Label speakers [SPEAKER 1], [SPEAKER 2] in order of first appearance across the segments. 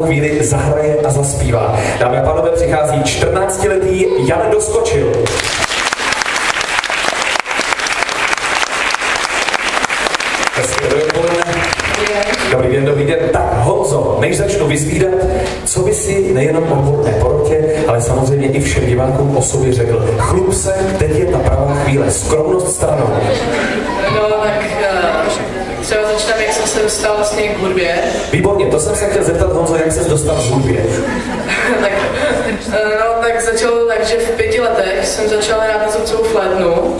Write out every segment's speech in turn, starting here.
[SPEAKER 1] chvíli zahraje a zaspívá. Dámy a pánové, přichází 14letý Jan Doskočil. Dobrý den. Tak Honzo, než začnu vyzvídat, co by si nejenom odborné porotě, ale samozřejmě i všem divákům o sobě řekl. Chlup se, teď je ta pravá chvíle, skromnost stranou.
[SPEAKER 2] No tak třeba začneme, jak jsem se dostal vlastně k hudbě.
[SPEAKER 1] Výborně, to jsem se chtěl zeptat, Honzo, jak ses dostal k hudbě.
[SPEAKER 2] tak začalo tak, že v 5 letech jsem začal hrát na zobcovou flétnu.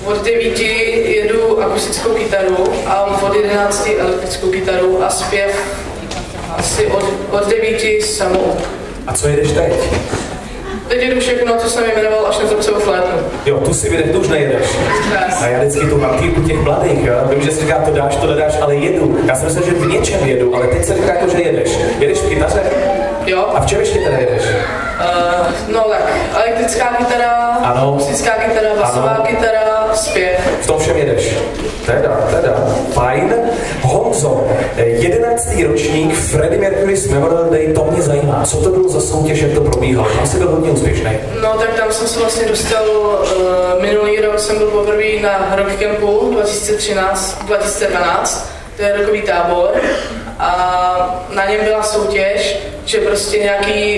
[SPEAKER 2] Od 9 jedu akustickou kytaru a od 11 elektrickou kytaru a zpěv asi od 9 samou.
[SPEAKER 1] A co jedeš teď?
[SPEAKER 2] Teď jedu všechno, co jsem jmenoval, až na zobcovou flétnu.
[SPEAKER 1] Jo, tu si vydech, tu už nejedeš. A já vždycky tu markýrku těch mladých, jo? Vím, že si říká, to dáš, to nedáš, ale jedu. Já jsem myslel, že v něčem jedu, ale teď se říká jako, že jedeš. Jedeš v kytaře?
[SPEAKER 2] Jo.
[SPEAKER 1] A v čem ještě teda jedeš?
[SPEAKER 2] No tak, elektrická kytara, akustická kytara, basová kytara, zpěv.
[SPEAKER 1] V tom všem jedeš. Teda. Fajn. Honzo, 11. ročník Freddie Mercury's Memorial Day, to mě zajímá. Co to bylo za soutěž, jak to probíhalo? Tam jsi byl hodně úspěšný.
[SPEAKER 2] No tak tam jsem se vlastně dostal, minulý rok jsem byl poprvé na Rock Campu 2012, to je rokový tábor. A na něm byla soutěž, že prostě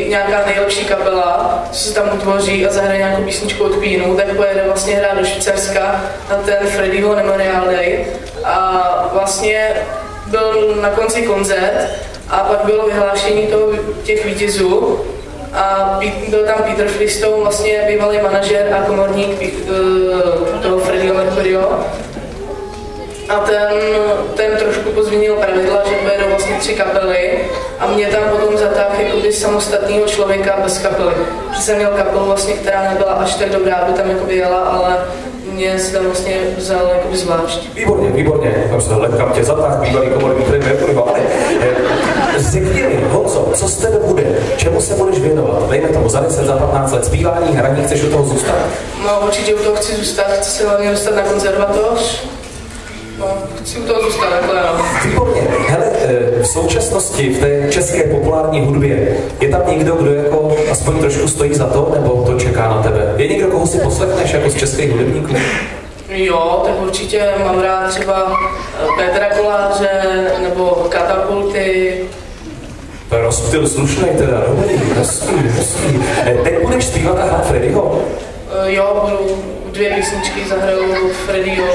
[SPEAKER 2] nějaká nejlepší kapela, co se tam utvoří a zahraje nějakou písničku od Queenu, tak pojede vlastně hrát do Švýcarska na ten Freddieho Memorial Day. A vlastně byl na konci koncert a pak bylo vyhlášení těch vítězů. A byl tam Peter Fristou, vlastně bývalý manažer a komorník toho Freddieho Mercuryho. A ten trošku pozměnil pravidla, že pojedou vlastně 3 kapely a mě tam potom zatáhl jakoby samostatného člověka bez kapely. Že jsem měl kapelu vlastně, která nebyla až tak dobrá, aby tam jakoby jela, ale mě se tam vlastně vzal jakoby zvlášť.
[SPEAKER 1] Výborně. Lepkám tě zatáhl, bývalý komorník, který Mercuryho, ale řekni mi, Honzo, co z tebe bude? Čemu se budeš věnovat? Dejme tomu za 10, za 15 let zpívání, hraní, chceš u toho zůstat?
[SPEAKER 2] No určitě u toho chci zůstat, chci se hlavně dostat na konzervatoř. No, chci u toho zůstat, takhle no.
[SPEAKER 1] Výborně. Hele, v současnosti v té české populární hudbě je tam někdo, kdo jako aspoň trošku stojí za to, nebo to čeká na tebe? Je někdo, koho si poslechneš jako z českých hudebníků?
[SPEAKER 2] Jo, tak určitě mám rád třeba Petra Koláře nebo Katapulty.
[SPEAKER 1] To je rozptyl slušnej teda, dobrý, hezký. Teď budeš zpívat a hrát Freddieho?
[SPEAKER 2] Jo, budu 2 písničky, zahraju Freddieho.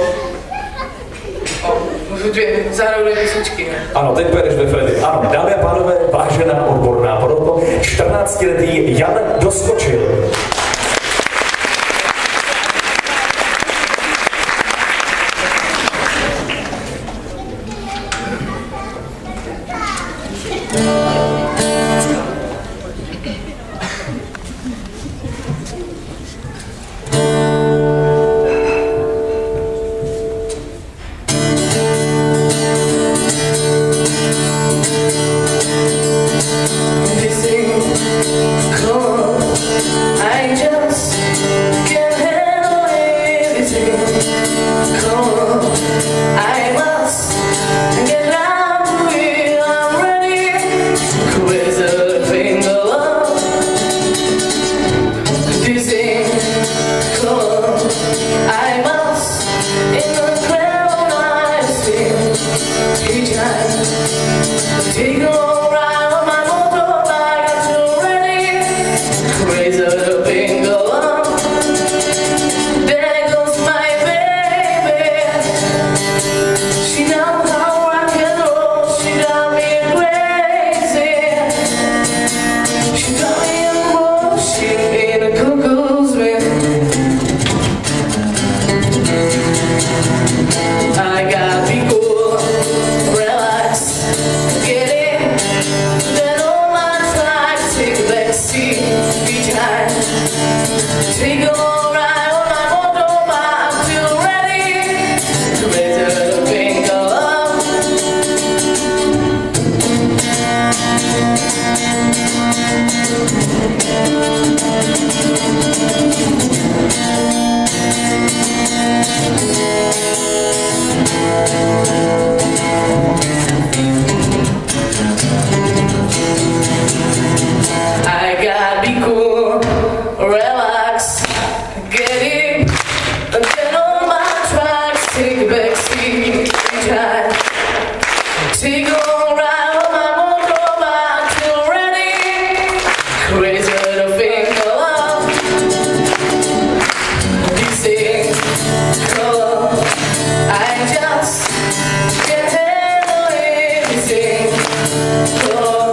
[SPEAKER 2] Zahraju 2 písničky, ne?
[SPEAKER 1] Ano, teď pojedeš ve Freddie. Ano, dámy a pánové, vážená odborná poroto, 14letý Jan Doskočil.
[SPEAKER 2] I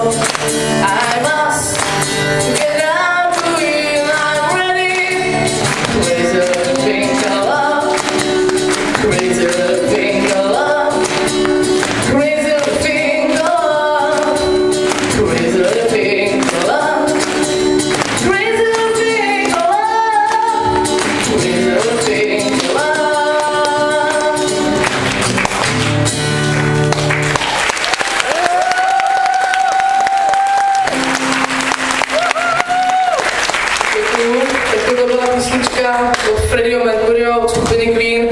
[SPEAKER 2] I must get down to you, I'm ready. Crazy pink love, crazy pink love, crazy pink love, crazy pink love, crazy pink love, crazy pink love. Tak to byla písnička od Freddieho Mercuryho od skupiny Queen,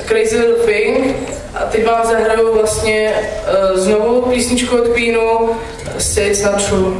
[SPEAKER 2] Crazy Little Thing. A teď vám zahraju vlastně znovu písničku od Queenu, Say It's Not True.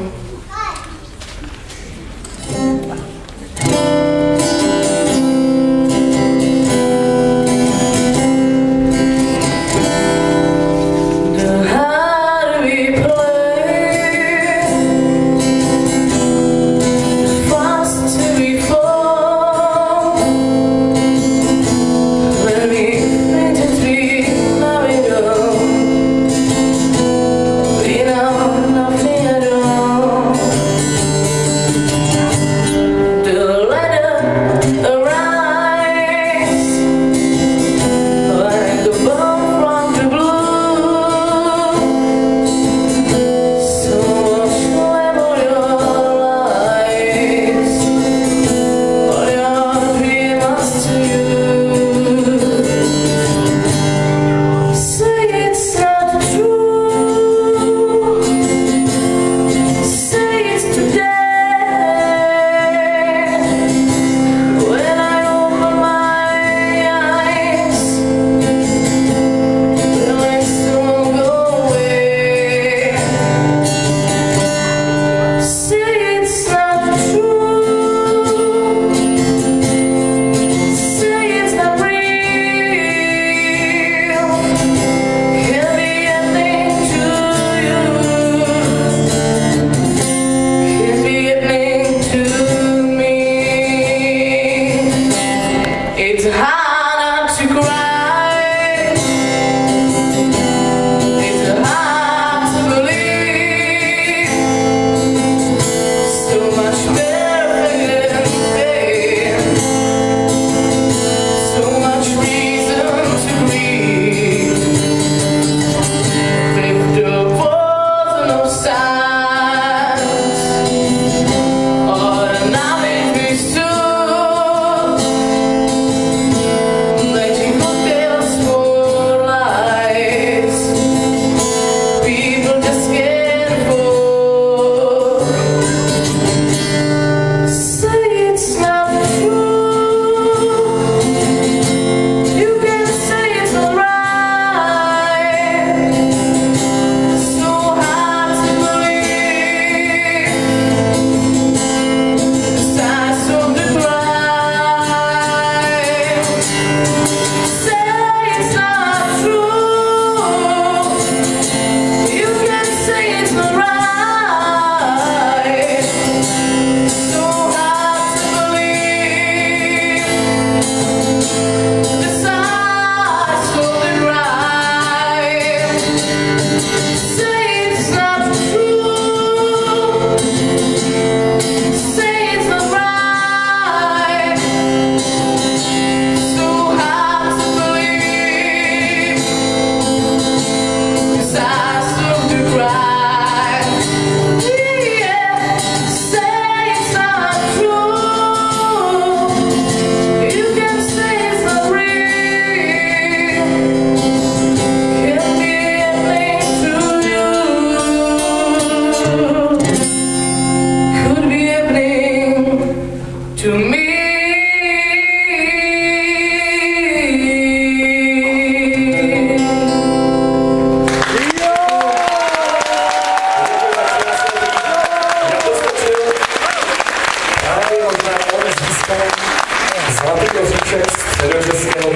[SPEAKER 1] Zlatý koříček středočeského